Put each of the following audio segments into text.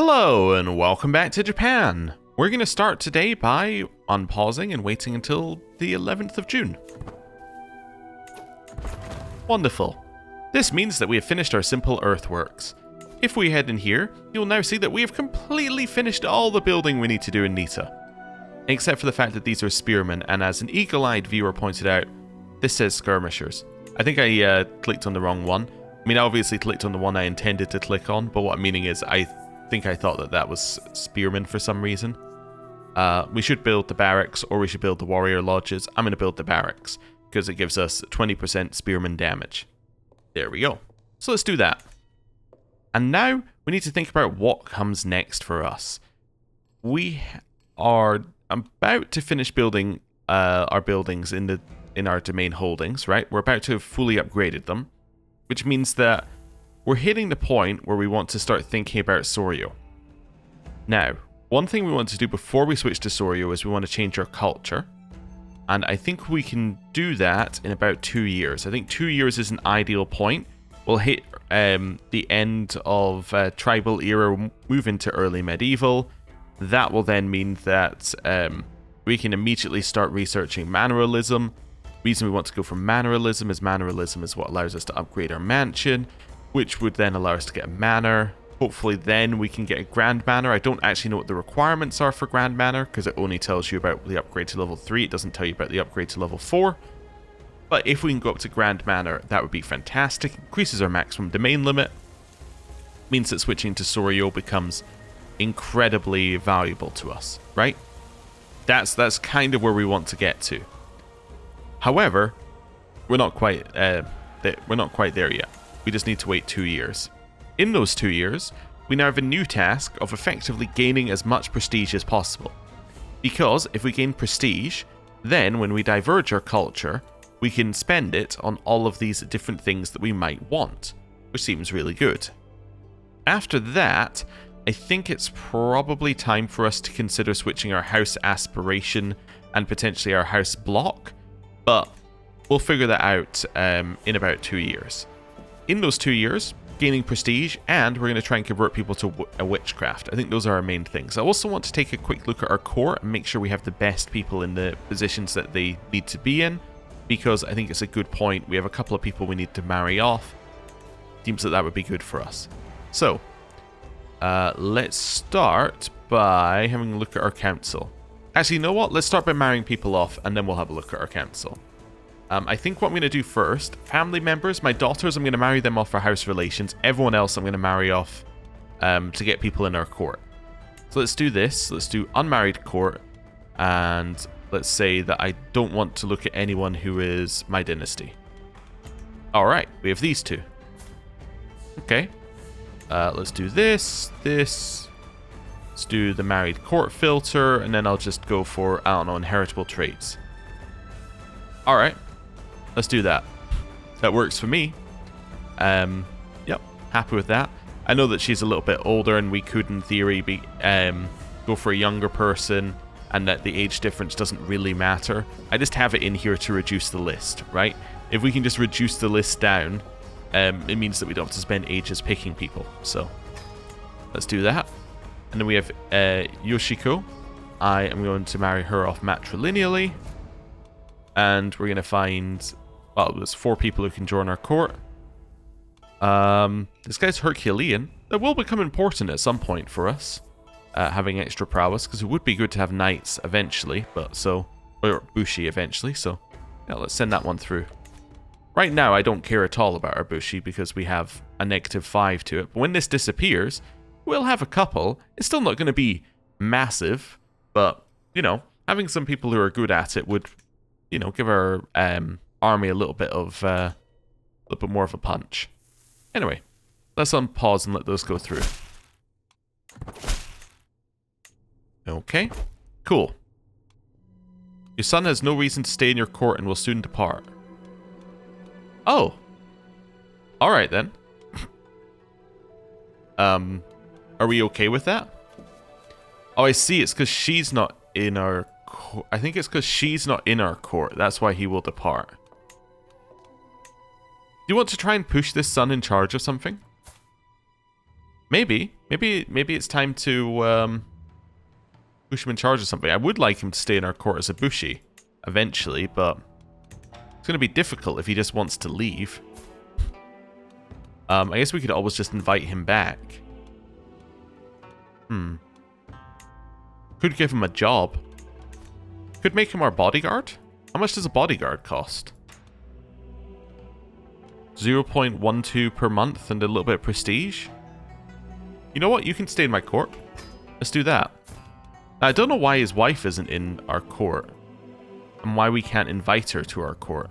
Hello and welcome back to Japan. We're going to start today by unpausing and waiting until the 11th of June. Wonderful. This means that we have finished our simple earthworks. If we head in here, you'll now see that we have completely finished all the building we need to do in Nita. Except for the fact that these are spearmen, and as an eagle-eyed viewer pointed out, this says skirmishers. I think I clicked on the wrong one. I mean, I obviously clicked on the one I intended to click on, but what I'm meaning is I thought that that was spearmen for some reason. We should build the barracks, or we should build the warrior lodges. I'm going to build the barracks, because it gives us 20% spearman damage. There we go. So let's do that. And now, we need to think about what comes next for us. We are about to finish building our buildings in our domain holdings, right? We're about to have fully upgraded them, which means that we're hitting the point where we want to start thinking about Soryo. Now, one thing we want to do before we switch to Soryo is we want to change our culture. And I think we can do that in about 2 years. I think 2 years is an ideal point. We'll hit the end of tribal era, move into early medieval. That will then mean that we can immediately start researching manneralism. Reason we want to go for manneralism is what allows us to upgrade our mansion, which would then allow us to get a manor. Hopefully then we can get a grand manor. I don't actually know what the requirements are for grand manor, because it only tells you about the upgrade to level 3. It doesn't tell you about the upgrade to level 4. But if we can go up to grand manor, that would be fantastic. Increases our maximum domain limit. Means that switching to Soryo becomes incredibly valuable to us, right? That's kind of where we want to get to. However, we're not quite there yet. We just need to wait 2 years. In those 2 years, we now have a new task of effectively gaining as much prestige as possible. Because if we gain prestige, then when we diverge our culture, we can spend it on all of these different things that we might want, which seems really good. After that, I think it's probably time for us to consider switching our house aspiration and potentially our house block, but we'll figure that out in about 2 years. In those 2 years, gaining prestige, and we're going to try and convert people to a witchcraft. I think those are our main things. I also want to take a quick look at our court and make sure we have the best people in the positions that they need to be in, because I think it's a good point. We have a couple of people we need to marry off. Seems that would be good for us. So, let's start by having a look at our council. Actually, you know what? Let's start by marrying people off, and then we'll have a look at our council. I think what I'm going to do first, family members, my daughters, I'm going to marry them off for house relations. Everyone else I'm going to marry off to get people in our court. So let's do this. Let's do unmarried court. And let's say that I don't want to look at anyone who is my dynasty. Alright, we have these two. Okay. Let's do this. Let's do the married court filter. And then I'll just go for, I don't know, inheritable traits. Alright. Let's do that. That works for me. Yep, happy with that. I know that she's a little bit older, and we could, in theory, go for a younger person, and that the age difference doesn't really matter. I just have it in here to reduce the list, right? If we can just reduce the list down, it means that we don't have to spend ages picking people. So, let's do that. And then we have Yoshiko. I am going to marry her off matrilineally. And we're going to find, well, there's 4 people who can join our court. This guy's Herculean. That will become important at some point for us, having extra prowess, because it would be good to have knights eventually, or Bushi eventually, so yeah, let's send that one through. Right now, I don't care at all about our Bushi, because we have a -5 to it, but when this disappears, we'll have a couple. It's still not going to be massive, but, you know, having some people who are good at it would, you know, give our army a little bit more of a punch. Anyway, let's unpause and let those go through. Okay, cool. Your son has no reason to stay in your court and will soon depart. Oh, all right then. Are we okay with that? Oh, I see. It's because she's not in our. I think it's because she's not in our court. That's why he will depart. Do you want to try and push this son in charge of something? Maybe it's time to push him in charge of something. I would like him to stay in our court as a bushi eventually, but it's going to be difficult if he just wants to leave. I guess we could always just invite him back. Could give him a job. Could make him our bodyguard. How much does a bodyguard cost? 0.12 per month and a little bit of prestige. You know what? You can stay in my court. Let's do that. Now, I don't know why his wife isn't in our court. And why we can't invite her to our court.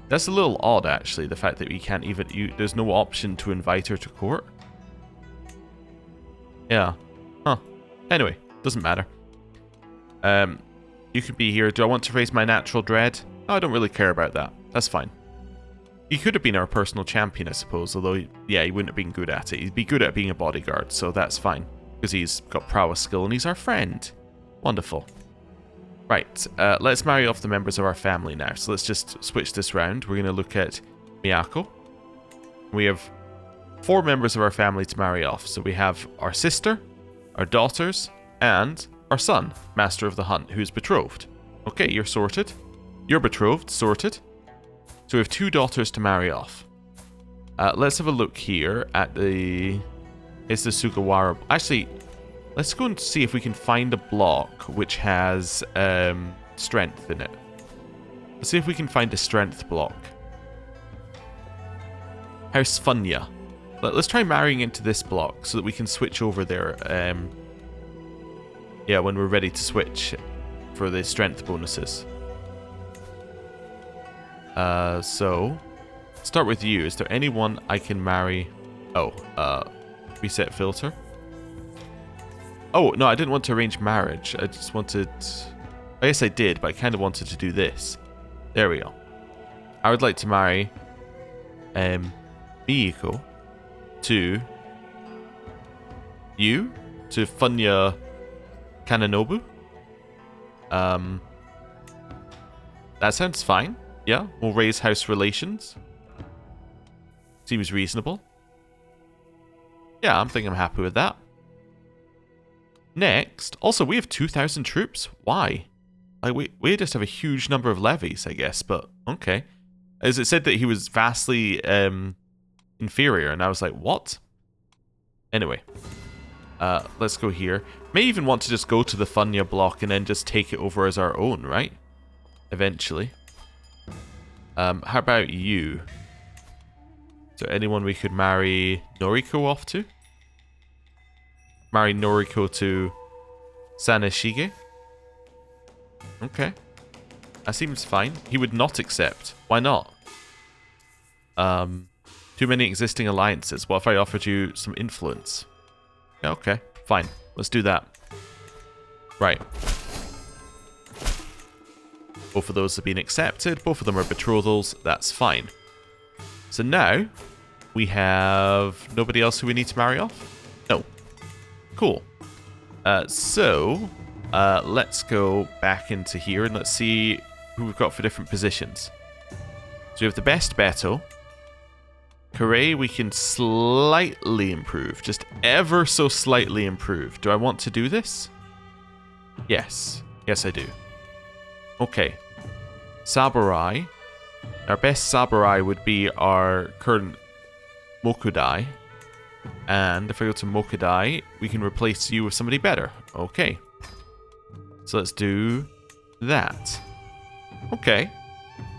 That's a little odd, actually. The fact that we can't even... there's no option to invite her to court. Yeah. Huh. Anyway, doesn't matter. You could be here. Do I want to raise my natural dread? No, I don't really care about that. That's fine. He could have been our personal champion, I suppose. Although, yeah, he wouldn't have been good at it. He'd be good at being a bodyguard, so that's fine. Because he's got prowess skill and he's our friend. Wonderful. Right, let's marry off the members of our family now. So let's just switch this round. We're going to look at Miyako. We have 4 members of our family to marry off. So we have our sister, our daughters, and our son, Master of the Hunt, who's betrothed. Okay, you're sorted. You're betrothed, sorted. So we have 2 daughters to marry off. Let's have a look here at the... It's the Sugawara... Actually, let's go and see if we can find a block which has strength in it. Let's see if we can find a strength block. House Funya. Let's try marrying into this block so that we can switch over there. Yeah, when we're ready to switch for the strength bonuses. So, start with you. Is there anyone I can marry? Oh, reset filter. Oh, no, I didn't want to arrange marriage. I just wanted... I guess I did, but I kind of wanted to do this. There we go. I would like to marry Miyako to you, to Funya Kananobu. That sounds fine. Yeah, we'll raise house relations. Seems reasonable. Yeah, I'm happy with that. Next, also we have 2,000 troops. Why? Like we just have a huge number of levies, I guess, but okay. As it said that he was vastly inferior, and I was like, what? Anyway, let's go here. May even want to just go to the Funya block and then just take it over as our own, right? Eventually. How about you? Is there anyone we could marry Noriko off to? Marry Noriko to Saneshige? Okay. That seems fine. He would not accept. Why not? Too many existing alliances. What if I offered you some influence? Yeah, okay. Fine. Let's do that. Right. Both of those have been accepted. Both of them are betrothals. That's fine. So now, we have nobody else who we need to marry off? No. Cool. So, let's go back into here and let's see who we've got for different positions. So we have the best Beto. Kure, we can slightly improve. Just ever so slightly improve. Do I want to do this? Yes. Yes, I do. Okay. Saburai. Our best Saburai would be our current Mokudai. And if I go to Mokudai, we can replace you with somebody better. Okay. So let's do that. Okay.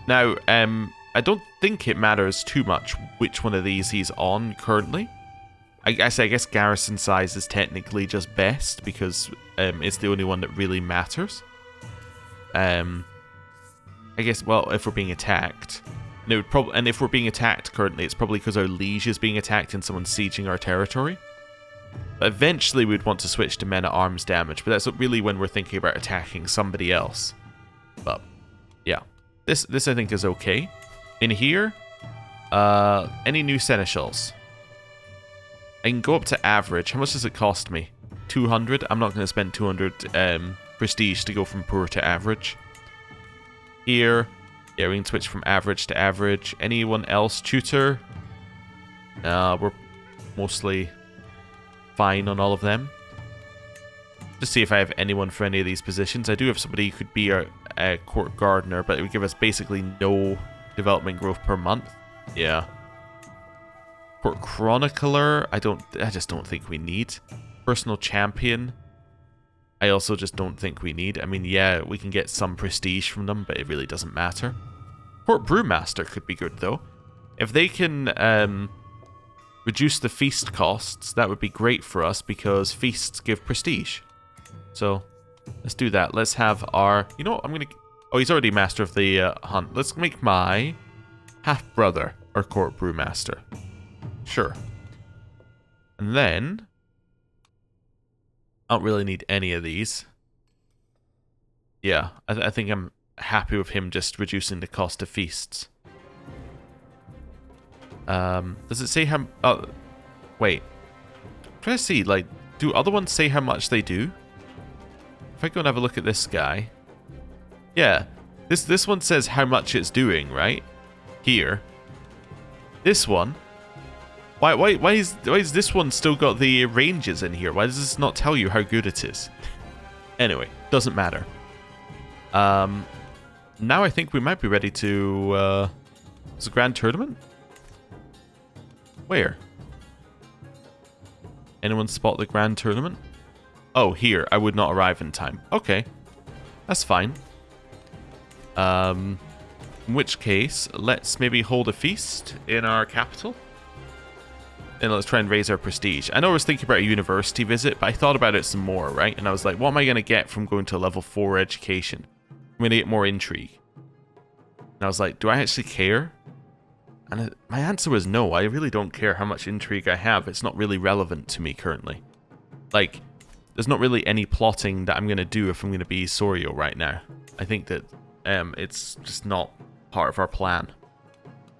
Now, I don't think it matters too much which one of these he's on currently. I guess garrison size is technically just best because it's the only one that really matters. I guess, well, if we're being attacked. And if we're being attacked currently, it's probably because our liege is being attacked and someone's sieging our territory. But eventually we'd want to switch to men-at-arms damage, but that's really when we're thinking about attacking somebody else. But, yeah. This I think is okay. In here, any new seneschals? I can go up to average. How much does it cost me? 200? I'm not going to spend 200 prestige to go from poor to average. Here, yeah, we can switch from average to average. Anyone else? Tutor? We're mostly fine on all of them. Just see if I have anyone for any of these positions. I do have somebody who could be a court gardener, but it would give us basically no development growth per month. Yeah. Court chronicler, I just don't think we need. Personal champion, I also just don't think we need. I mean, yeah, we can get some prestige from them, but it really doesn't matter. Court brewmaster could be good though. If they can reduce the feast costs, that would be great for us because feasts give prestige. So, let's do that. Let's have our... You know what? I'm going to... Oh, he's already master of the hunt. Let's make my half-brother our court brewmaster. Sure. And then... I don't really need any of these. Yeah, I think I'm happy with him just reducing the cost of feasts. Does it say how... Oh, wait. I'm trying to see, like, do other ones say how much they do? If I go and have a look at this guy. Yeah, this one says how much it's doing, right? Here. This one. Why is this one still got the ranges in here? Why does this not tell you how good it is? Anyway, doesn't matter. Now I think we might be ready to... It's a grand tournament? Where? Anyone spot the grand tournament? Oh, here. I would not arrive in time. Okay. That's fine. In which case, let's maybe hold a feast in our capital. And let's try and raise our prestige. I know I was thinking about a university visit, but I thought about it some more, right? And I was like, what am I going to get from going to a level 4 education? I'm going to get more intrigue. And I was like, do I actually care? And my answer was no. I really don't care how much intrigue I have. It's not really relevant to me currently. Like... There's not really any plotting that I'm going to do if I'm going to be Sorio right now. I think that it's just not part of our plan.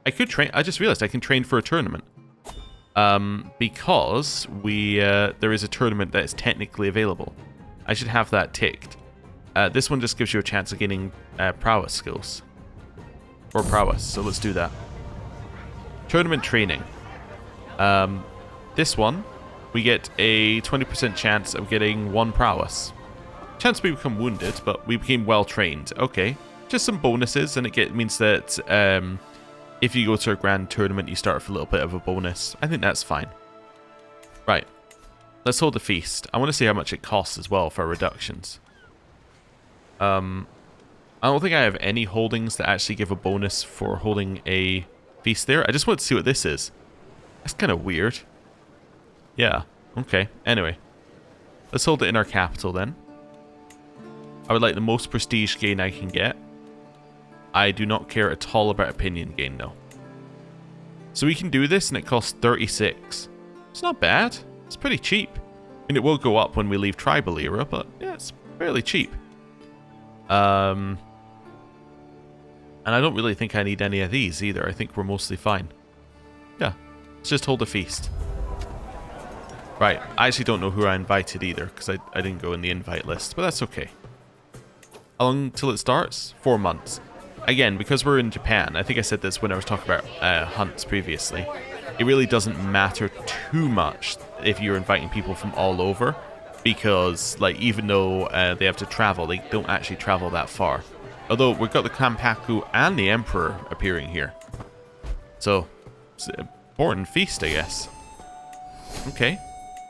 I could train... I just realized I can train for a tournament. Because there is a tournament that is technically available. I should have that ticked. This one just gives you a chance of gaining prowess skills. Or prowess, so let's do that. Tournament training. This one... We get a 20% chance of getting 1 prowess. Chance we become wounded, but we became well trained. Okay, just some bonuses, and it means that if you go to a grand tournament, you start with a little bit of a bonus. I think that's fine. Right, let's hold the feast. I want to see how much it costs as well for reductions. I don't think I have any holdings that actually give a bonus for holding a feast there. I just want to see what this is. That's kind of weird. Yeah, okay. Anyway, let's hold it in our capital then. I would like the most prestige gain I can get. I do not care at all about opinion gain though. So we can do this and it costs 36. It's not bad. It's pretty cheap. I mean, it will go up when we leave tribal era, but yeah, it's fairly cheap. And I don't really think I need any of these either. I think we're mostly fine. Yeah, let's just hold a feast. Right, I actually don't know who I invited either, because I didn't go in the invite list, but that's okay. How long till it starts? 4 months. Again, because we're in Japan, I think I said this when I was talking about hunts previously, it really doesn't matter too much if you're inviting people from all over, because like even though they have to travel, they don't actually travel that far. Although we've got the Klampaku and the Emperor appearing here. So, it's an important feast, I guess. Okay.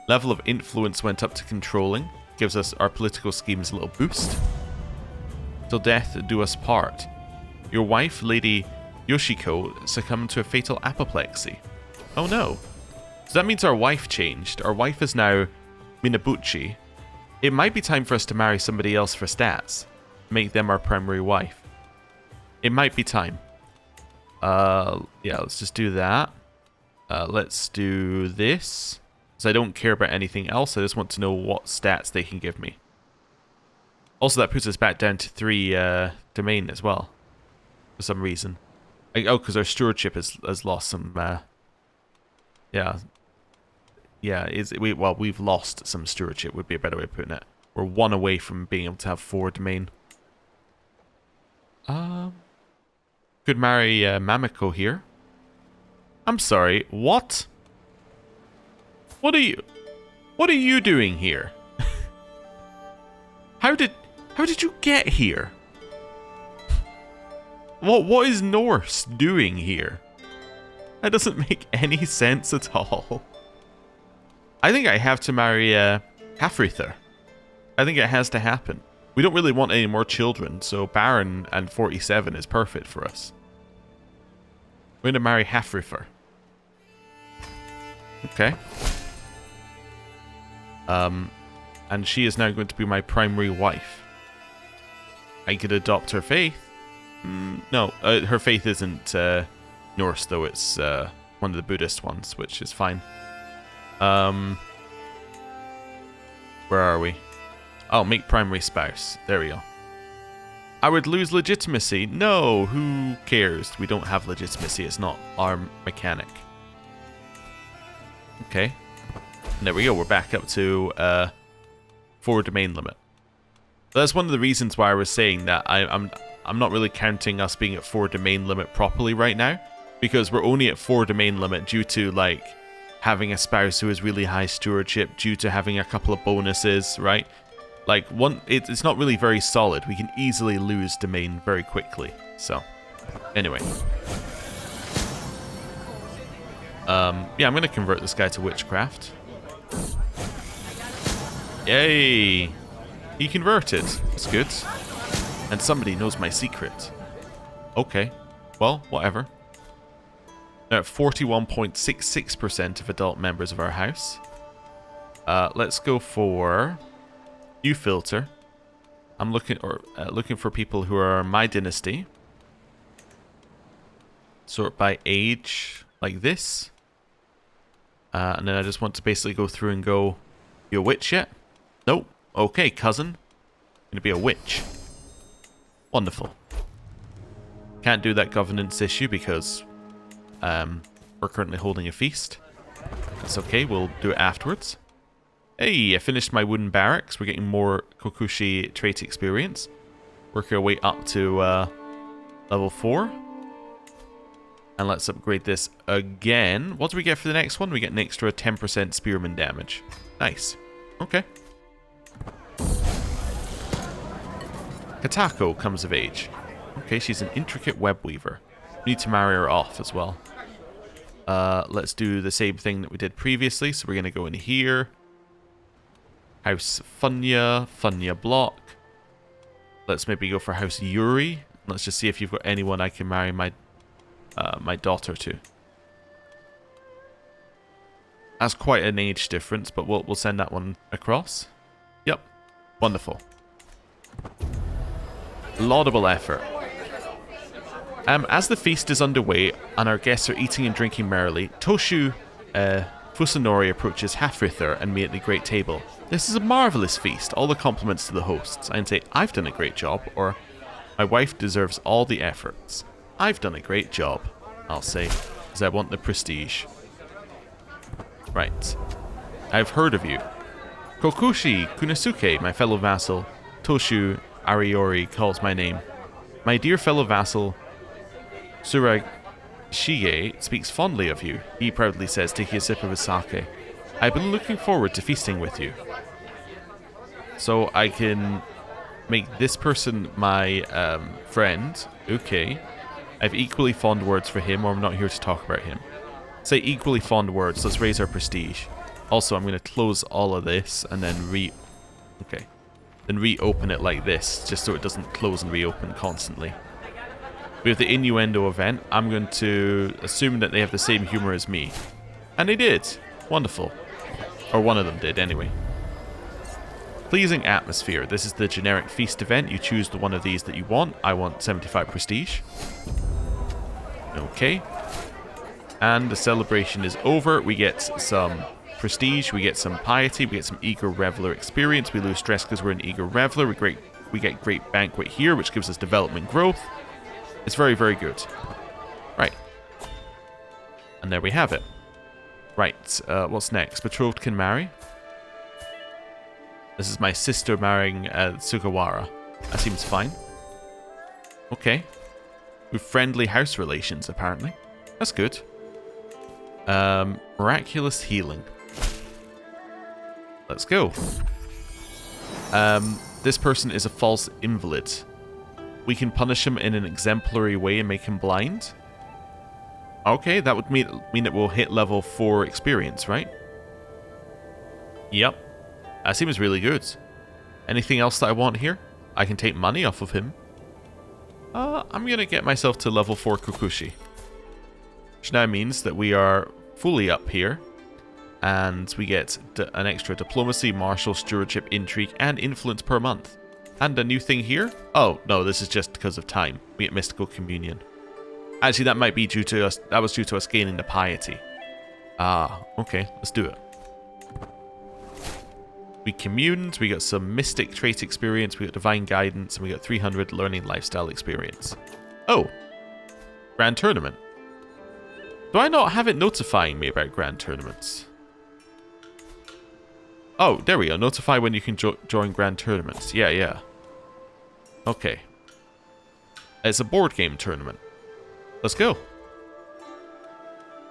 Level of influence went up to controlling. Gives us our political schemes a little boost. Till death do us part. Your wife, Lady Yoshiko, succumbed to a fatal apoplexy. Oh no. So that means our wife changed. Our wife is now Minabuchi. It might be time for us to marry somebody else for stats. Make them our primary wife. It might be time. Yeah, let's just do that. Let's do this. So I don't care about anything else. I just want to know what stats they can give me. Also, that puts us back down to 3 domain as well. For some reason. Oh, because our stewardship has lost some... yeah. Yeah, we've lost some stewardship would be a better way of putting it. We're 1 away from being able to have 4 domain. Could marry Mamiko here. I'm sorry, what? What What are you doing here? How did you get here? What is Norse doing here? That doesn't make any sense at all. I think I have to marry Hafrither. I think it has to happen. We don't really want any more children, so Baron and 47 is perfect for us. We're going to marry Hafrither. Okay. And she is now going to be my primary wife. I could adopt her faith. No, her faith isn't Norse, though. It's one of the Buddhist ones, which is fine. Where are we? Oh, make primary spouse. There we go. I would lose legitimacy. No, who cares? We don't have legitimacy. It's not our mechanic. Okay. And there we go. We're back up to 4 domain limit. That's one of the reasons why I was saying that I'm not really counting us being at 4 domain limit properly right now, because we're only at 4 domain limit due to like having a spouse who has really high stewardship, due to having a couple of bonuses, right? Like it's not really very solid. We can easily lose domain very quickly. So, anyway. Yeah, I'm going to convert this guy to witchcraft. Yay! He converted. That's good. And somebody knows my secret. Okay. Well, whatever. Now at 41.66% of adult members of our house. Let's go for new filter. I'm looking for people who are my dynasty. Sort by age, like this. And then I just want to basically go through and go, you a witch yet? Nope. Okay, cousin. Gonna be a witch. Wonderful. Can't do that governance issue because we're currently holding a feast. That's okay, we'll do it afterwards. Hey, I finished my wooden barracks. We're getting more Kokushi trait experience. Working our way up to level 4. And let's upgrade this again. What do we get for the next one? We get an extra 10% spearman damage. Nice. Okay. Katako comes of age. Okay, she's an intricate web weaver. We need to marry her off as well. Let's do the same thing that we did previously. So we're going to go in here. House Funya, Funya block. Let's maybe go for House Yuri. Let's just see if you've got anyone I can marry my daughter to. That's quite an age difference, but we'll send that one across. Yep. Wonderful. Laudable effort. As the feast is underway and our guests are eating and drinking merrily, Toshu Fusunori approaches Hafrither and me at the great table. This is a marvellous feast, all the compliments to the hosts. I'd say, I've done a great job, or my wife deserves all the efforts. I've done a great job, I'll say, because I want the prestige. Right. I've heard of you. Kokushi Kunisuke, my fellow vassal, Toshu Ariori calls my name. My dear fellow vassal, Surashige, speaks fondly of you, he proudly says, taking a sip of his sake. I've been looking forward to feasting with you. So I can make this person my friend. Okay. I have equally fond words for him, or I'm not here to talk about him. Say equally fond words. Let's raise our prestige. Also, I'm going to close all of this and then then reopen it like this, just so it doesn't close and reopen constantly. We have the innuendo event. I'm going to assume that they have the same humor as me. And they did. Wonderful. Or one of them did, anyway. Pleasing atmosphere. This is the generic feast event. You choose the one of these that you want. I want 75 prestige. Okay. And the celebration is over. We get some prestige. We get some piety. We get some eager reveler experience. We lose stress because we're an eager reveler. We get great banquet here, which gives us development growth. It's very, very good. Right. And there we have it. Right. What's next? Betrothed can marry. This is my sister marrying Sugawara. That seems fine. Okay. With friendly house relations, apparently. That's good. Miraculous healing. Let's go. This person is a false invalid. We can punish him in an exemplary way and make him blind. Okay, that would mean it will hit level 4 experience, right? Yep. That seems really good. Anything else that I want here? I can take money off of him. I'm going to get myself to level 4 Kokushi. Which now means that we are fully up here. And we get an extra diplomacy, martial, stewardship, intrigue, and influence per month. And a new thing here? Oh, no, this is just because of time. We get mystical communion. Actually, that might be due to us. That was due to us gaining the piety. Ah, okay, let's do it. We communed, we got some mystic trait experience, we got divine guidance, and we got 300 learning lifestyle experience. Oh, grand tournament. Do I not have it notifying me about grand tournaments? Oh, there we go. Notify when you can join grand tournaments. Yeah. Okay. It's a board game tournament. Let's go.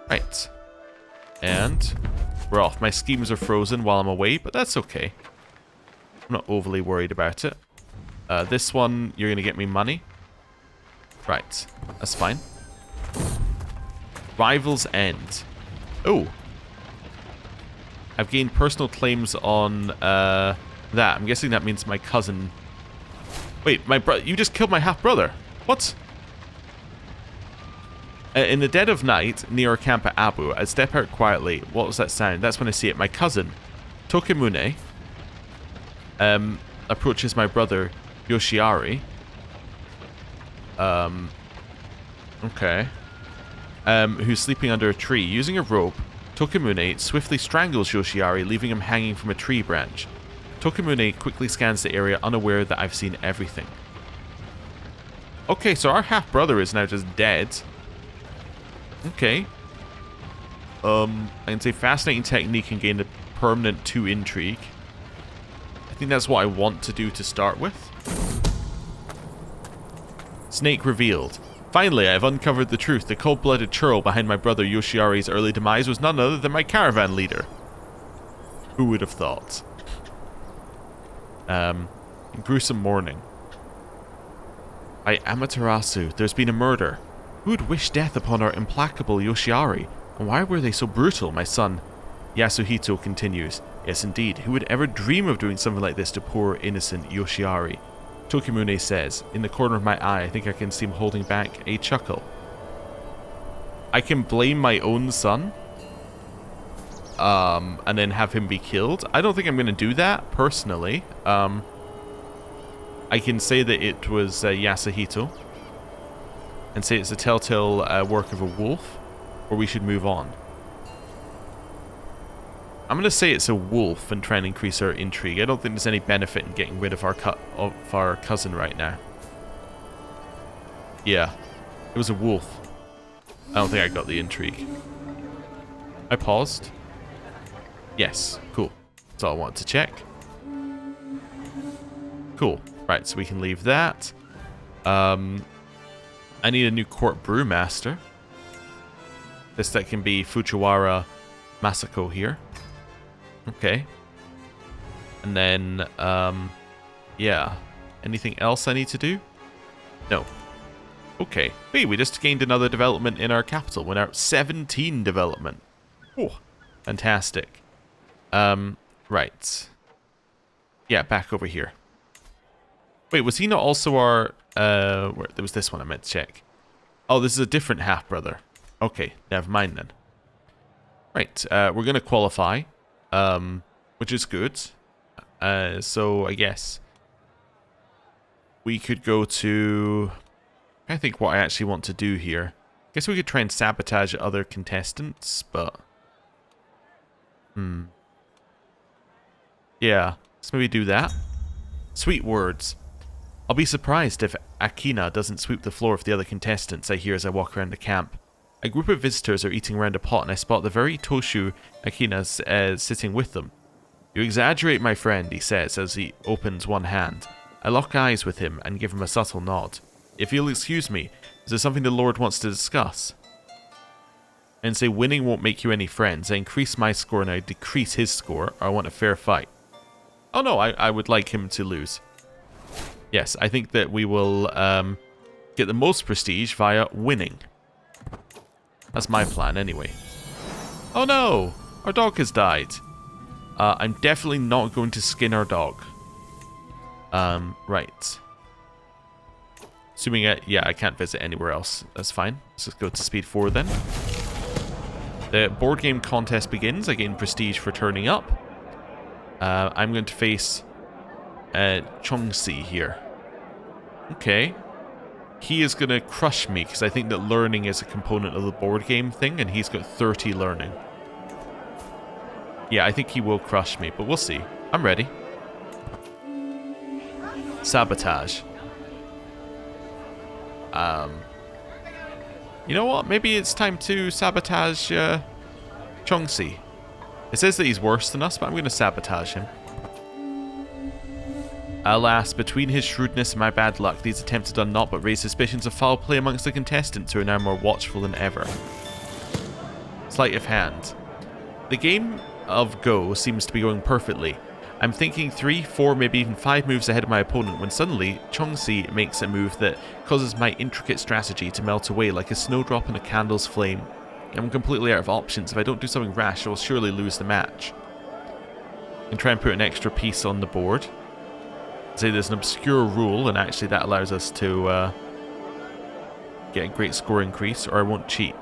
Right. And we're off. My schemes are frozen while I'm away, but that's okay. I'm not overly worried about it. This one, you're going to get me money. Right. That's fine. Rivals End. Oh. I've gained personal claims on that. I'm guessing that means my cousin... Wait, my brother... You just killed my half-brother. What? In the dead of night, near our camp at Abu, I step out quietly. What was that sound? That's when I see it. My cousin, Tokimune, approaches my brother, Yoshiari. Okay. Who's sleeping under a tree. Using a rope, Tokimune swiftly strangles Yoshiari, leaving him hanging from a tree branch. Tokimune quickly scans the area, unaware that I've seen everything. Okay, so our half-brother is now just dead. Okay. I can say fascinating technique and gain a permanent 2 intrigue. I think that's what I want to do to start with. Snake revealed. Finally, I have uncovered the truth. The cold-blooded churl behind my brother Yoshiari's early demise was none other than my caravan leader. Who would have thought? Gruesome morning. By Amaterasu, there's been a murder. Who would wish death upon our implacable Yoshiari? And why were they so brutal, my son? Yasuhito continues. Yes, indeed. Who would ever dream of doing something like this to poor, innocent Yoshiari? Tokimune says, in the corner of my eye, I think I can see him holding back a chuckle. I can blame my own son? And then have him be killed? I don't think I'm going to do that, personally. I can say that it was Yasuhito. And say it's a telltale work of a wolf. Or we should move on. I'm going to say it's a wolf and try and increase our intrigue. I don't think there's any benefit in getting rid of our cousin right now. Yeah, it was a wolf. I don't think I got the intrigue. I paused. Yes, cool. That's all I wanted to check. Cool. Right, so we can leave that. I need a new court brewmaster. That can be Fujiwara Masako here. Okay. And then, yeah. Anything else I need to do? No. Okay. Hey, we just gained another development in our capital. We're now at 17 development. Oh, fantastic. Right. Yeah, back over here. Wait, was he not also our, there was this one I meant to check. Oh, this is a different half-brother. Okay, never mind then. Right, we're going to qualify. Which is good. So I guess we could go to... I think what I actually want to do here. I guess we could try and sabotage other contestants, but... Yeah, let's maybe do that. Sweet words. I'll be surprised if Akina doesn't sweep the floor of the other contestants, I hear as I walk around the camp. A group of visitors are eating around a pot, and I spot the very Toshu Akina's sitting with them. You exaggerate, my friend, he says as he opens one hand. I lock eyes with him and give him a subtle nod. If you'll excuse me, is there something the Lord wants to discuss? and say winning won't make you any friends. I increase my score and I decrease his score, or I want a fair fight. Oh no, I would like him to lose. Yes, I think that we will get the most prestige via winning. That's my plan anyway. Oh no, our dog has died. I'm definitely not going to skin our dog. Right. Assuming I can't visit anywhere else. That's fine. Let's just go to speed 4 then. The board game contest begins. I gain prestige for turning up. I'm going to face Chongsi here. Okay. He is going to crush me because I think that learning is a component of the board game thing, and he's got 30 learning. Yeah, I think he will crush me, but we'll see. I'm ready. Sabotage. You know what? Maybe it's time to sabotage Chongsi. It says that he's worse than us, but I'm going to sabotage him. Alas, between his shrewdness and my bad luck, these attempts have done naught but raise suspicions of foul play amongst the contestants, who are now more watchful than ever. Sleight of hand. The game of Go seems to be going perfectly. I'm thinking 3, 4, maybe even 5 moves ahead of my opponent when suddenly Chongsi makes a move that causes my intricate strategy to melt away like a snowdrop in a candle's flame. I'm completely out of options. If I don't do something rash, I will surely lose the match. And try and put an extra piece on the board. Say there's an obscure rule, and actually that allows us to get a great score increase, or I won't cheat.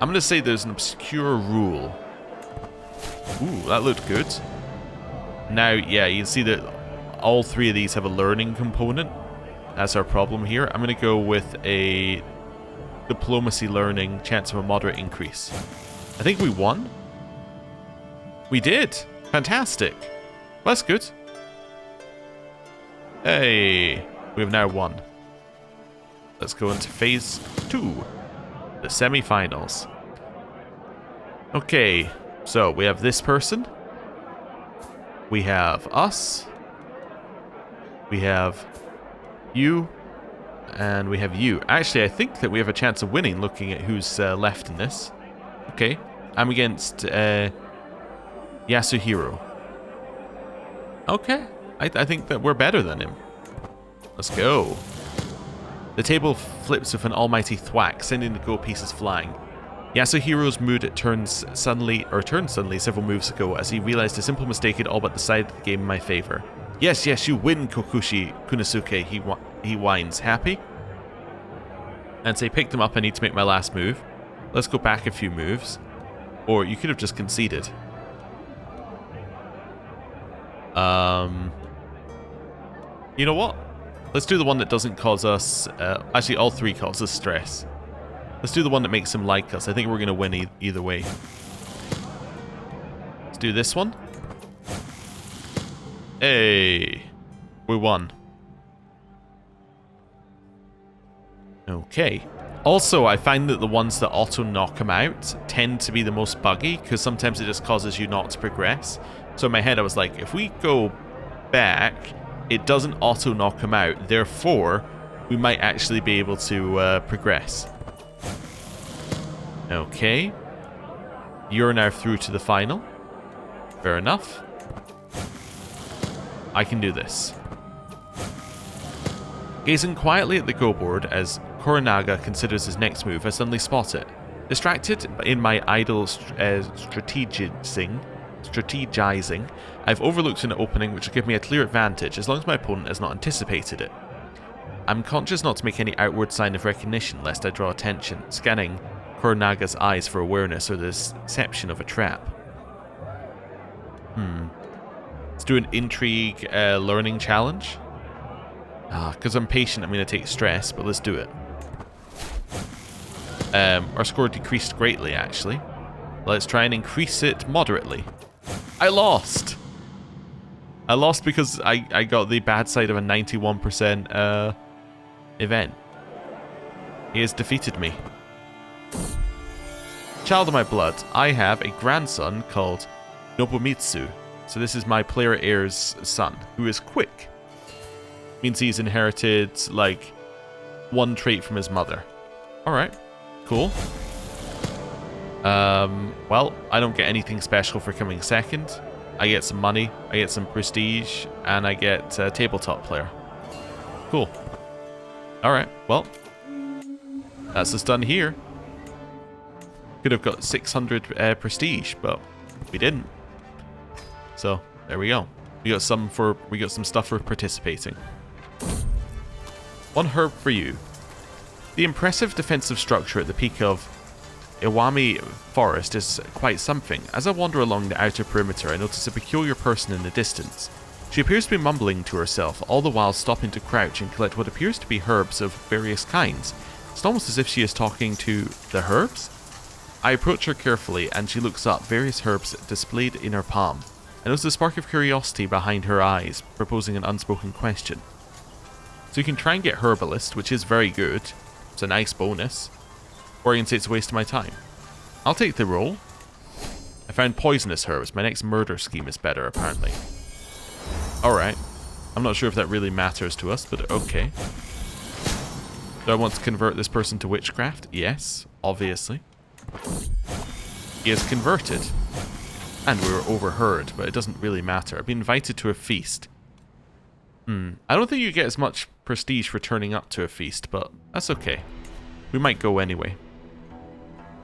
I'm going to say there's an obscure rule. Ooh, that looked good. Now, yeah, you can see that all 3 of these have a learning component. That's our problem here. I'm going to go with a diplomacy learning, chance of a moderate increase. I think we won. We did. Fantastic. Well, that's good. Hey, we have now won. Let's go into phase 2, the semi-finals. Okay, so we have this person. We have us. We have you. And we have you. Actually, I think that we have a chance of winning looking at who's left in this. Okay, I'm against Yasuhiro. Okay. I think that we're better than him. Let's go. The table flips with an almighty thwack, sending the gold pieces flying. Yasuhiro's mood turns suddenly several moves ago as he realized a simple mistake had all but decided the game in my favor. Yes, yes, you win, Kokushi Kunisuke, he whines. Happy? And say, pick them up, I need to make my last move. Let's go back a few moves. Or you could have just conceded. You know what? Let's do the one that doesn't cause us... actually, all 3 cause us stress. Let's do the one that makes him like us. I think we're going to win either way. Let's do this one. Hey! We won. Okay. Also, I find that the ones that auto-knock him out tend to be the most buggy, because sometimes it just causes you not to progress. So in my head, I was like, if we go back... it doesn't auto-knock him out, therefore, we might actually be able to progress. Okay. You're now through to the final. Fair enough. I can do this. Gazing quietly at the go board as Koranaga considers his next move, I suddenly spot it. Distracted in my idle strategizing, I've overlooked an opening which will give me a clear advantage as long as my opponent has not anticipated it. I'm conscious not to make any outward sign of recognition lest I draw attention, scanning Koronaga's eyes for awareness or the deception of a trap. Let's do an intrigue learning challenge. Because I'm patient, I'm going to take stress, but let's do it. Our score decreased greatly, actually. Let's try and increase it moderately. I lost! I lost because I got the bad side of a 91% event. He has defeated me. Child of my blood, I have a grandson called Nobumitsu. So this is my player heir's son, who is quick. Means he's inherited, like, one trait from his mother. Alright, cool. Well, I don't get anything special for coming second. I get some money, I get some prestige, and I get a tabletop player. Cool. Alright, well, that's us done here. Could have got 600 prestige, but we didn't. So, there we go. We got some stuff for participating. One herb for you. The impressive defensive structure at the peak of Iwami Forest is quite something. As I wander along the outer perimeter, I notice a peculiar person in the distance. She appears to be mumbling to herself, all the while stopping to crouch and collect what appears to be herbs of various kinds. It's almost as if she is talking to the herbs. I approach her carefully, and she looks up, various herbs displayed in her palm. I notice a spark of curiosity behind her eyes, proposing an unspoken question. So you can try and get Herbalist, which is very good. It's a nice bonus. Or you can say it's a waste of my time. I'll take the roll. I found poisonous herbs. My next murder scheme is better, apparently. Alright. I'm not sure if that really matters to us, but okay. Do I want to convert this person to witchcraft? Yes, obviously. He is converted. And we were overheard, but it doesn't really matter. I've been invited to a feast. I don't think you get as much prestige for turning up to a feast, but that's okay. We might go anyway.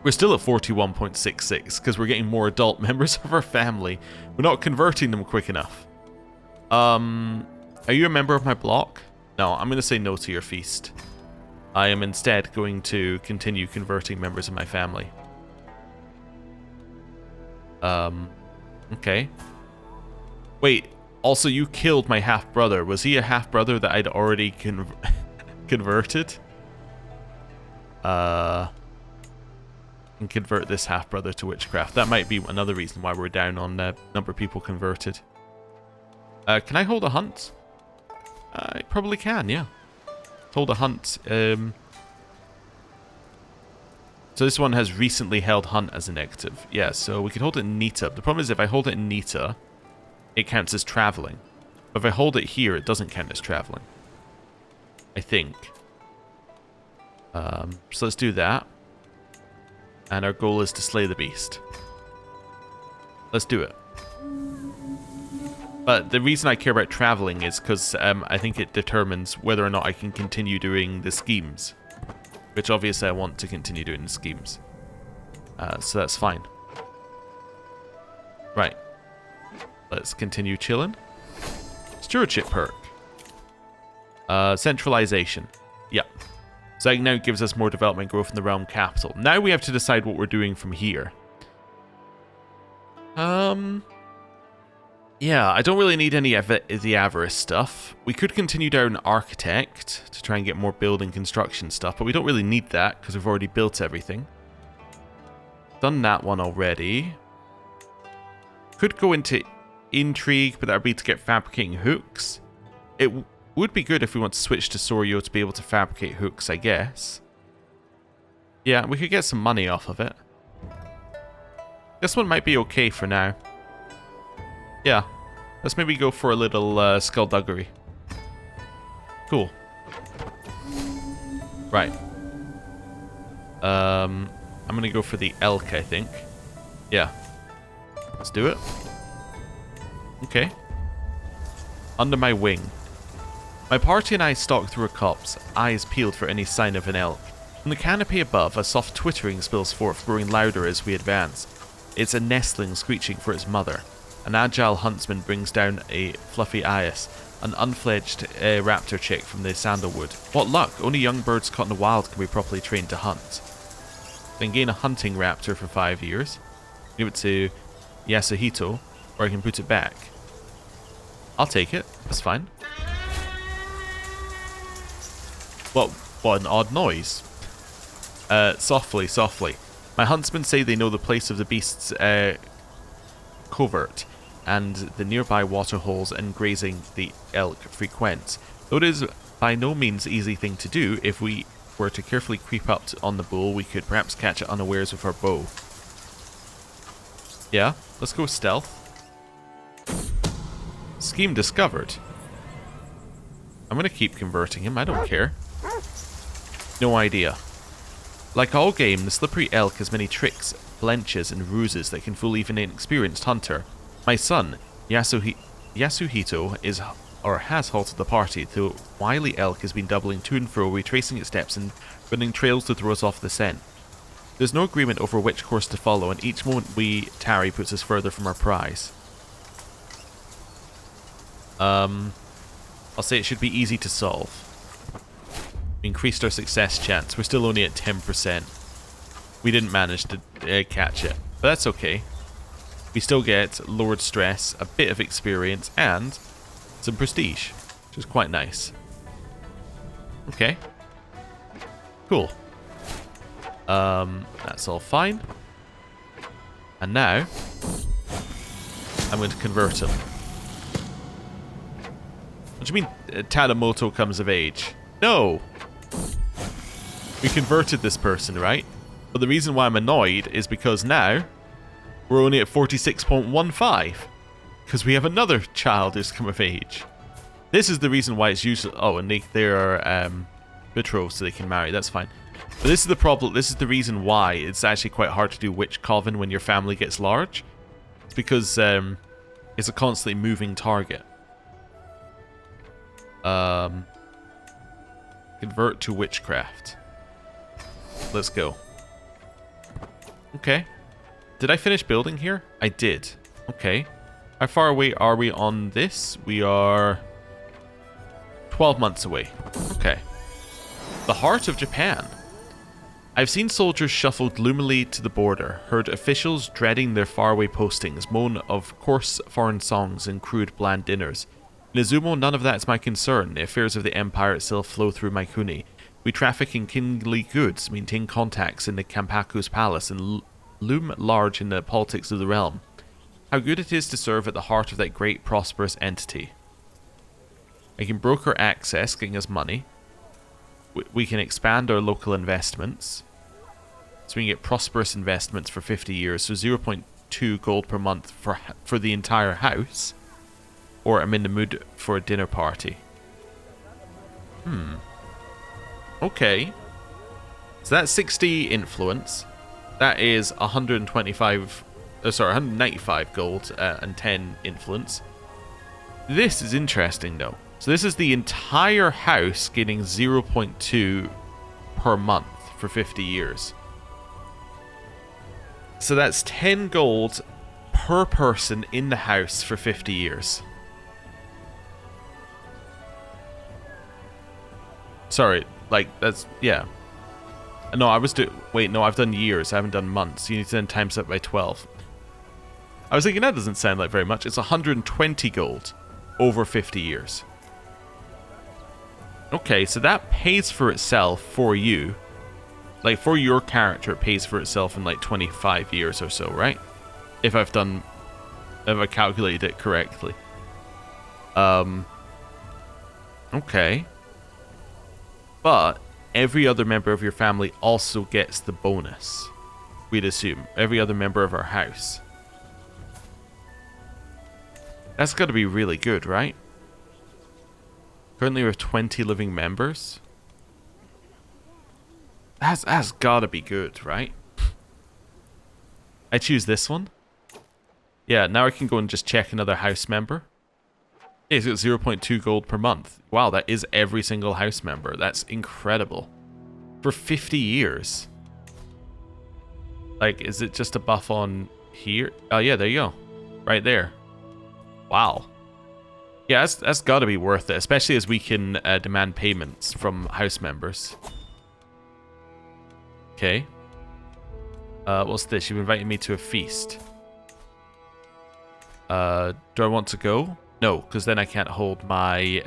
We're still at 41.66 because we're getting more adult members of our family. We're not converting them quick enough. Are you a member of my block? No, I'm going to say no to your feast. I am instead going to continue converting members of my family. Okay. Wait, also you killed my half-brother. Was he a half-brother that I'd already converted? And convert this half-brother to witchcraft. That might be another reason why we're down on the number of people converted. Can I hold a hunt? I probably can, yeah. Hold a hunt. So this one has recently held hunt as a negative. Yeah, so we could hold it in Nita. The problem is if I hold it in Nita, it counts as traveling. But if I hold it here, it doesn't count as traveling. I think. So let's do that. And our goal is to slay the beast. Let's do it. But the reason I care about traveling is because I think it determines whether or not I can continue doing the schemes. Which obviously I want to continue doing the schemes. So that's fine. Right. Let's continue chilling. Stewardship perk. Centralization. Yeah. So that now gives us more development growth in the realm capital. Now we have to decide what we're doing from here. Yeah, I don't really need any of the avarice stuff. We could continue down architect to try and get more building construction stuff, but we don't really need that because we've already built everything. Done that one already. Could go into intrigue, but that would be to get fabricating hooks. It would be good if we want to switch to Soryo to be able to fabricate hooks, I guess. Yeah, we could get some money off of it. This one might be okay for now. Yeah, let's maybe go for a little skullduggery. Cool. Right. I'm gonna go for the elk, I think. Yeah. Let's do it. Okay. Under my wing. My party and I stalk through a copse, eyes peeled for any sign of an elk. From the canopy above, a soft twittering spills forth, growing louder as we advance. It's a nestling screeching for its mother. An agile huntsman brings down a fluffy eyas, an unfledged raptor chick from the sandalwood. What luck! Only young birds caught in the wild can be properly trained to hunt. Then gain a hunting raptor for 5 years. Give it to Yasuhito, or I can put it back. I'll take it. That's fine. What an odd noise. Softly, softly. My huntsmen say they know the place of the beast's covert, and the nearby waterholes and grazing the elk frequent. Though it is by no means easy thing to do, if we were to carefully creep up on the bull, we could perhaps catch it unawares with our bow. Yeah, let's go stealth. Scheme discovered. I'm going to keep converting him, I don't care. No idea. Like all game, the slippery elk has many tricks blenches and ruses that can fool even an experienced hunter. My son, Yasuhito, is or has halted the party. The wily elk has been doubling to and fro, retracing its steps and running trails to throw us off the scent. There's no agreement over which course to follow, and each moment we tarry puts us further from our prize. I'll say it should be easy to solve. We increased our success chance. We're still only at 10%. We didn't manage to catch it, but that's okay. We still get lowered stress, a bit of experience, and some prestige, which is quite nice. Okay. Cool. That's all fine. And now, I'm going to convert him. What do you mean Tadamoto comes of age? No! We converted this person, right? But the reason why I'm annoyed is because now we're only at 46.15. Because we have another child who's come of age. This is the reason why it's usually... Oh, and they're betrothed so they can marry. That's fine. But this is the problem. This is the reason why it's actually quite hard to do Witch Coven when your family gets large. It's because it's a constantly moving target. Convert to witchcraft. Let's go. Okay. Did I finish building here? I did. Okay. How far away are we on this? We are 12 months away. Okay. The heart of Japan. I've seen soldiers shuffle gloomily to the border, heard officials dreading their faraway postings, moan of coarse foreign songs and crude bland dinners. In Izumo, none of that is my concern. The affairs of the empire itself flow through my kuni. We traffic in kingly goods, maintain contacts in the Kampaku's palace, and loom large in the politics of the realm. How good it is to serve at the heart of that great prosperous entity. I can broker access, getting us money. We can expand our local investments. So we can get prosperous investments for 50 years. So 0.2 gold per month for the entire house. Or I'm in the mood for a dinner party. Okay. So that's 60 influence. That is 195 gold and 10 influence. This is interesting though. So this is the entire house getting 0.2 per month for 50 years. So that's 10 gold per person in the house for 50 years. Sorry, like that's, yeah. No, wait, no, I've done years, I haven't done months. You need to then times that by 12. I was thinking that doesn't sound like very much. It's 120 gold over 50 years. Okay, so that pays for itself for you. Like, for your character, it pays for itself in like 25 years or so, right? If I calculated it correctly. Okay. But every other member of your family also gets the bonus. We'd assume. Every other member of our house. That's got to be really good, right? Currently we have 20 living members. That's got to be good, right? I choose this one. Yeah, now I can go and just check another house member. Yeah, he's got 0.2 gold per month. Wow, that is every single house member. That's incredible. For 50 years. Like, is it just a buff on here? Oh yeah, there you go. Right there. Wow. Yeah, that's got to be worth it, especially as we can demand payments from house members. Okay. What's this? You've invited me to a feast. Do I want to go? No, because then I can't hold my...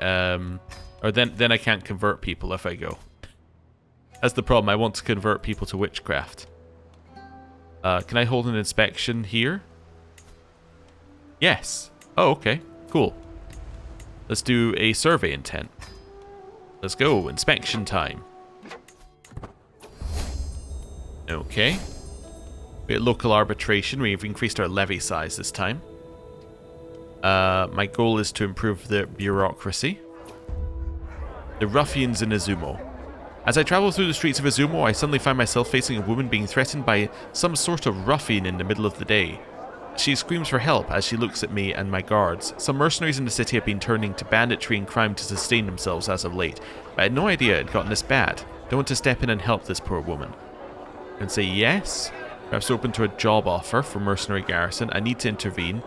or then I can't convert people if I go. That's the problem. I want to convert people to witchcraft. Can I hold an inspection here? Yes. Oh, okay. Cool. Let's do a survey intent. Let's go. Inspection time. Okay. We get local arbitration. We've increased our levy size this time. My goal is to improve the bureaucracy. The ruffians in Izumo. As I travel through the streets of Izumo, I suddenly find myself facing a woman being threatened by some sort of ruffian in the middle of the day. She screams for help as she looks at me and my guards. Some mercenaries in the city have been turning to banditry and crime to sustain themselves as of late, but I had no idea it had gotten this bad. Don't want to step in and help this poor woman. And say yes. Perhaps open to a job offer for mercenary garrison. I need to intervene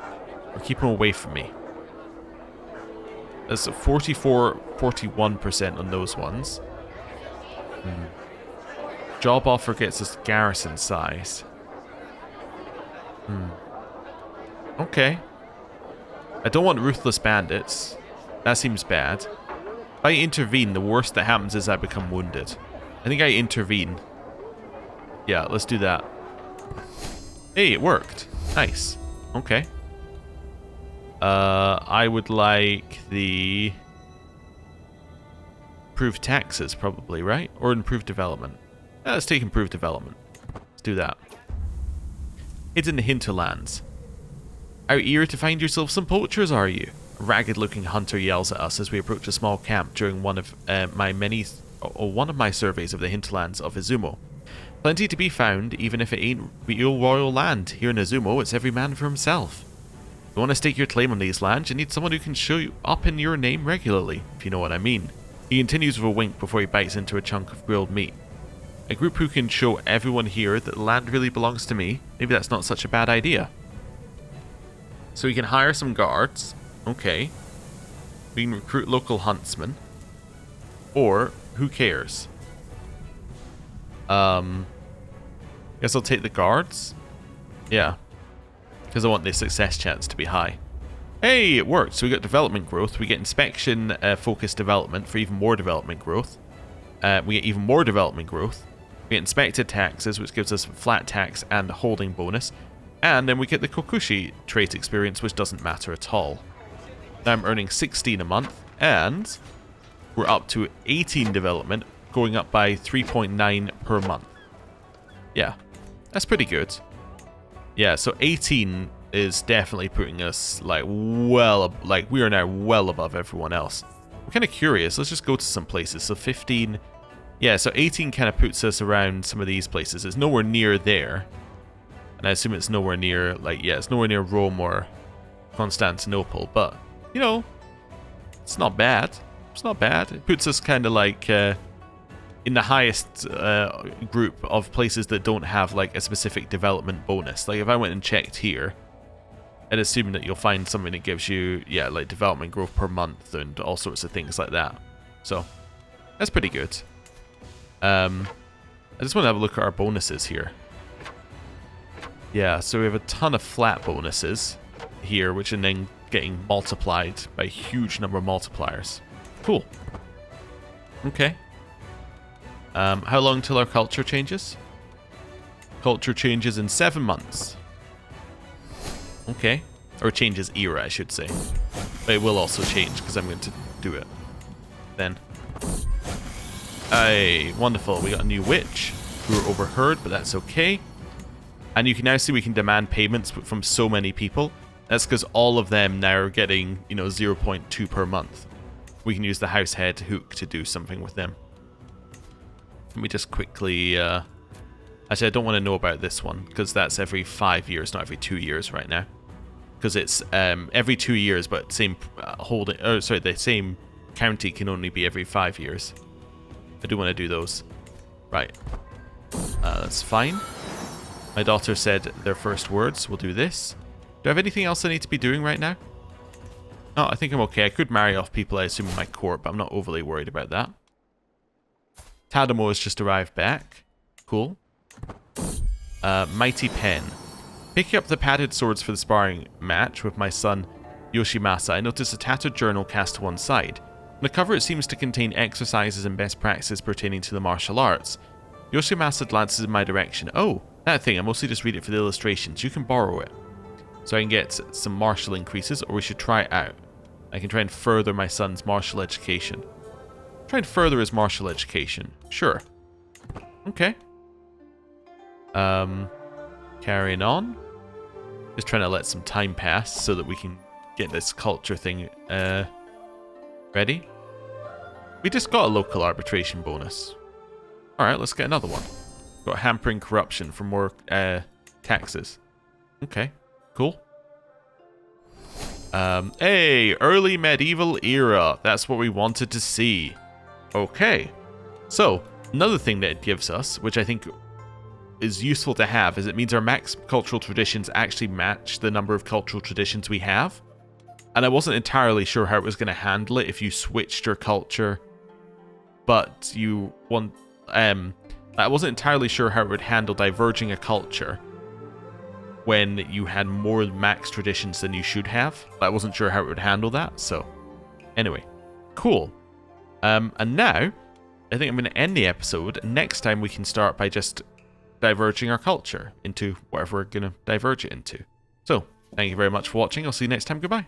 or keep him away from me. That's 41% on those ones. Job offer gets us garrison size. Okay. I don't want ruthless bandits. That seems bad. If I intervene, the worst that happens is I become wounded. I think I intervene. Yeah, let's do that. Hey, it worked. Nice. Okay. I would like the improved taxes, probably, right? Or improved development. Let's take improved development. Let's do that. Hidden hinterlands. Out here to find yourself some poachers, are you? A ragged-looking hunter yells at us as we approach a small camp during one of my surveys of the hinterlands of Izumo. Plenty to be found, even if it ain't real royal land. Here in Izumo, it's every man for himself. If you want to stake your claim on these lands, you need someone who can show you up in your name regularly, if you know what I mean. He continues with a wink before he bites into a chunk of grilled meat. A group who can show everyone here that the land really belongs to me, maybe that's not such a bad idea. So we can hire some guards. Okay. We can recruit local huntsmen. Or, who cares? Guess I'll take the guards. Yeah. Because I want the success chance to be high. Hey, it worked. So we got development growth. We get inspection focused development for even more development growth. We get even more development growth. We get inspected taxes, which gives us flat tax and holding bonus. And then we get the Kokushi trait experience, which doesn't matter at all. Now I'm earning 16 a month, and we're up to 18 development, going up by 3.9 per month. Yeah, that's pretty good. Yeah, so 18 is definitely putting us like we are now well above everyone else. I'm kind of curious. Let's just go to some places. So 15, yeah, so 18 kind of puts us around some of these places. It's nowhere near there. And I assume it's nowhere near, it's nowhere near Rome or Constantinople. But, you know, it's not bad. It's not bad. It puts us kind of like in the highest group of places that don't have like a specific development bonus. Like if I went and checked here, I'd assume that you'll find something that gives you, yeah, like development growth per month and all sorts of things like that. So, that's pretty good. I just want to have a look at our bonuses here. Yeah, so we have a ton of flat bonuses here, which are then getting multiplied by a huge number of multipliers. Cool. Okay. How long till our culture changes? Culture changes in 7 months. Okay. Or changes era, I should say. But it will also change, because I'm going to do it then. Aye, wonderful. We got a new witch. We were overheard, but that's okay. And you can now see we can demand payments from so many people. That's because all of them now are getting, 0.2 per month. We can use the house head hook to do something with them. Let me just quickly... Actually, I don't want to know about this one, because that's every 5 years, not every 2 years right now. Because it's every 2 years, but the same county can only be every 5 years. I do want to do those. Right. That's fine. My daughter said their first words. We'll do this. Do I have anything else I need to be doing right now? No, I think I'm okay. I could marry off people, I assume, in my court, but I'm not overly worried about that. Tadamo has just arrived back. Cool. Mighty Pen. Picking up the padded swords for the sparring match with my son Yoshimasa, I noticed a tattered journal cast to one side. On the cover, it seems to contain exercises and best practices pertaining to the martial arts. Yoshimasa glances in my direction. Oh, that thing. I mostly just read it for the illustrations. You can borrow it. So I can get some martial increases, or we should try it out. I can try and further my son's martial education. Try and further his martial education. Sure. Okay. Carrying on. Just trying to let some time pass so that we can get this culture thing ready. We just got a local arbitration bonus. Alright, let's get another one. Got hampering corruption for more taxes. Okay, cool. Hey, early medieval era. That's what we wanted to see. Okay. So, another thing that it gives us, which I think is useful to have, is it means our max cultural traditions actually match the number of cultural traditions we have. And I wasn't entirely sure how it was going to handle it if you switched your culture, but you want... I wasn't entirely sure how it would handle diverging a culture when you had more max traditions than you should have. I wasn't sure how it would handle that, so... Anyway, cool. And now, I think I'm going to end the episode. Next time we can start by just diverging our culture into whatever we're going to diverge it into. So, thank you very much for watching. I'll see you next time. Goodbye.